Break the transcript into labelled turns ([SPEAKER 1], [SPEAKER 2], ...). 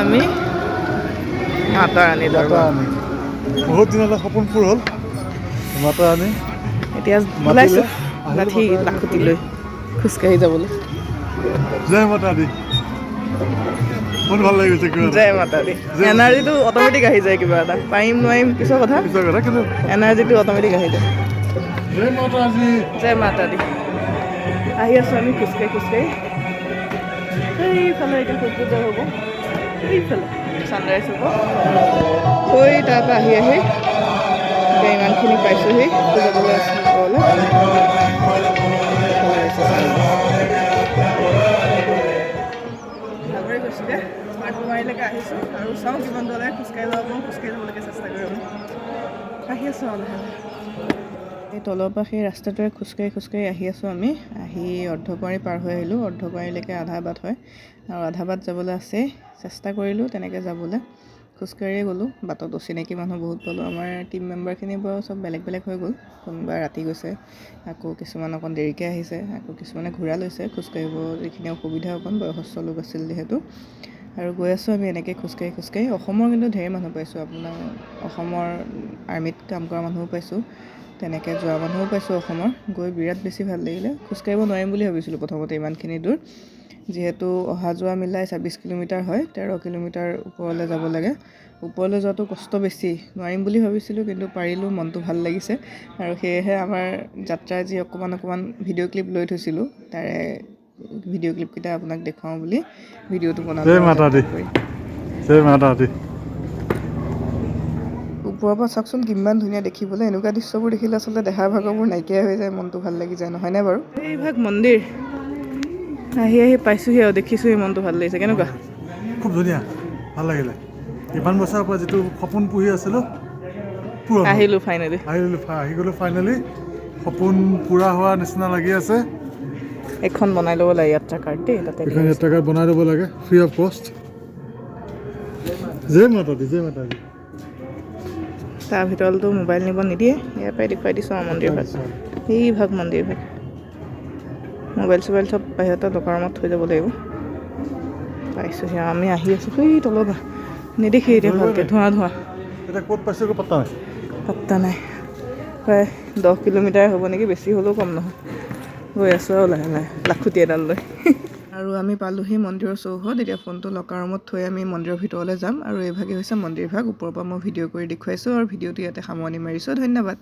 [SPEAKER 1] আমি মাতা ৰাণী দৰবাৰ।
[SPEAKER 2] বহুত দিনলৈ সপোন পূৰ হ'ল মাতা ৰাণী।
[SPEAKER 1] এতিয়া ওলাইছোঁ লাঠি লাখুটি লৈ খোজকাঢ়ি যাবলৈ।
[SPEAKER 2] জয় মাতা দি বহুত ভাল লাগি গৈছে কিবা
[SPEAKER 1] জয় মাতা দি। এনাৰ্জিটো অট'মেটিক আহি যায় কিবা এটা। পাৰিম নোৱাৰিম পিছৰ কথা,
[SPEAKER 2] কিন্তু
[SPEAKER 1] এনাৰ্জিটো অট'মেটিক আহি যায়।
[SPEAKER 2] জয় মাতা দি।
[SPEAKER 1] জয় মাতা দি। আহি আছোঁ আমি খোজকাঢ়ি খোজকাঢ়ি। সেইফালে এতিয়া সূৰ্য উদয় হ'ব, সেইফালে ছানৰাইজ হ'ব। হৈ তাৰপৰা আহি এতিয়া ইমানখিনি পাইছোঁহি যাবলৈ আছে ওপৰলৈ। ভাগৰি গৈছোঁগৈ, মাৰ্কমাৰীলৈকে আহিছোঁ আৰু চাওঁ কিমান দূৰলৈ খোজকাঢ়ি যাব পাৰোঁ। খোজকাঢ়ি যাবলৈকে চেষ্টা কৰিম। আহি আছোঁ আৰু লাহে লাহে। এই তলৰ পৰা সেই ৰাস্তাটোৰে খোজকাঢ়ি খোজকাঢ়ি আহি আছোঁ আমি। আহি অৰ্ধকুঁৱাৰী পাৰ হৈ আহিলোঁ। অৰ্ধকুঁৱাৰীলৈকে আধা বাট হয় আৰু আধা বাট যাবলৈ আছেই। চেষ্টা কৰিলোঁ তেনেকৈ যাবলৈ, খোজকাঢ়িয়ে গ'লোঁ। বাটত অচিনাকি মানুহ বহুত পালোঁ। আমাৰ টিম মেম্বাৰখিনি বাৰু চব বেলেগ বেলেগ হৈ গ'ল। কোনোবা ৰাতি গৈছে, আকৌ কিছুমান অকণ দেৰিকৈ আহিছে, আকৌ কিছুমানে ঘূৰা লৈছে। খোজকাঢ়িব যিখিনি অসুবিধা অকণ বয়সস্থ লোক আছিল যিহেতু। আৰু গৈ আছোঁ আমি এনেকৈ খোজকাঢ়ি খোজকাঢ়ি। অসমৰ কিন্তু ঢেৰ মানুহ পাইছোঁ। আপোনাৰ অসমৰ আৰ্মিত কাম কৰা মানুহো পাইছোঁ, তেনেকৈ যোৱা মানুহো পাইছোঁ অসমৰ। গৈ বিৰাট বেছি ভাল লাগিলে। খোজকাঢ়িব নোৱাৰিম বুলি ভাবিছিলোঁ প্ৰথমতে ইমানখিনি দূৰ, যিহেতু অহা যোৱা মিলাই 26 কিলোমিটাৰ হয়, 13 কিলোমিটাৰ ওপৰলৈ যাব লাগে। ওপৰলৈ যোৱাটো কষ্ট বেছি, নোৱাৰিম বুলি ভাবিছিলোঁ কিন্তু পাৰিলোঁ। মনটো ভাল লাগিছে আৰু সেয়েহে আমাৰ যাত্ৰাৰ যি অকণমান ভিডিঅ' ক্লিপ লৈ থৈছিলোঁ, তাৰে ভিডিঅ' ক্লিপকেইটা আপোনাক দেখুৱাওঁ বুলি ভিডিঅ'টো বনালোঁ।
[SPEAKER 2] জয় মাতা দি। জয় মাতা দি।
[SPEAKER 1] ওপৰৰ পৰা চাওকচোন কিমান ধুনীয়া দেখিবলৈ। এনেকুৱা দৃশ্যবোৰ দেখিলে আচলতে দেহাৰ ভাগৰবোৰ নাইকিয়া হৈ যায়, মনটো ভাল লাগি যায়, নহয়নে বাৰু? এইভাগ মন্দিৰ আহি পাইছোঁহি আৰু দেখিছোঁহি, মনটো ভাল লাগিছে। কেনেকুৱা?
[SPEAKER 2] খুব ধুনীয়া, ভাল লাগিলে। ইমান বছৰৰ পৰা যিটো সপোন পুহি আছিলোঁ পূৰণ হ'ল।
[SPEAKER 1] আহিলোঁ ফাইনেলি।
[SPEAKER 2] আহি গ'লোঁ ফাইনেলি। সপোন পূৰা হোৱাৰ নিচিনা লাগি আছে।
[SPEAKER 1] এখন বনাই ল'ব লাগে যাত্ৰা কাৰ্ড দেই, তাতে
[SPEAKER 2] এখন যাত্ৰা কাৰ্ড বনাই ল'ব লাগে ফ্ৰী অফ কষ্ট। জয় মাতা দি, জয় মাতা দি।
[SPEAKER 1] তাৰ ভিতৰতো মোবাইল নিব নিদিয়ে, ইয়াৰ পৰাই দেখুৱাই দিছোঁ আৰু মন্দিৰ ভাগ। সেইভাগ মন্দিৰ ভাগ। মোবাইল চোবাইল চব বাহিৰতে লকাৰ ৰুমত থৈ যাব লাগিব। পাইছোঁহি আৰু আমি আহি আছোঁ সেই তলৰ পৰা। নেদেখি এতিয়া ভালকৈ, ধোঁৱা
[SPEAKER 2] এতিয়া ক'ত পাইছোঁ একো পাত্তা নাই।
[SPEAKER 1] পাত্তা নাই। প্ৰায় 10 কিলোমিটাৰ হ'ব নেকি, বেছি হ'লেও কম নহয়। গৈ আছোঁ আৰু লাহে লাহে লাখুটি এডাল লৈ। আৰু আমি পালোঁহি মন্দিৰৰ চৌহদ। এতিয়া ফোনটো লকাৰ ৰুমত থৈ আমি মন্দিৰৰ ভিতৰলৈ যাম। আৰু এইভাগেই হৈছে মন্দিৰ ভাগ। ওপৰৰ পৰা মই ভিডিঅ' কৰি দেখুৱাইছোঁ আৰু ভিডিঅ'টো ইয়াতে সামৰণি মাৰিছোঁ। ধন্যবাদ।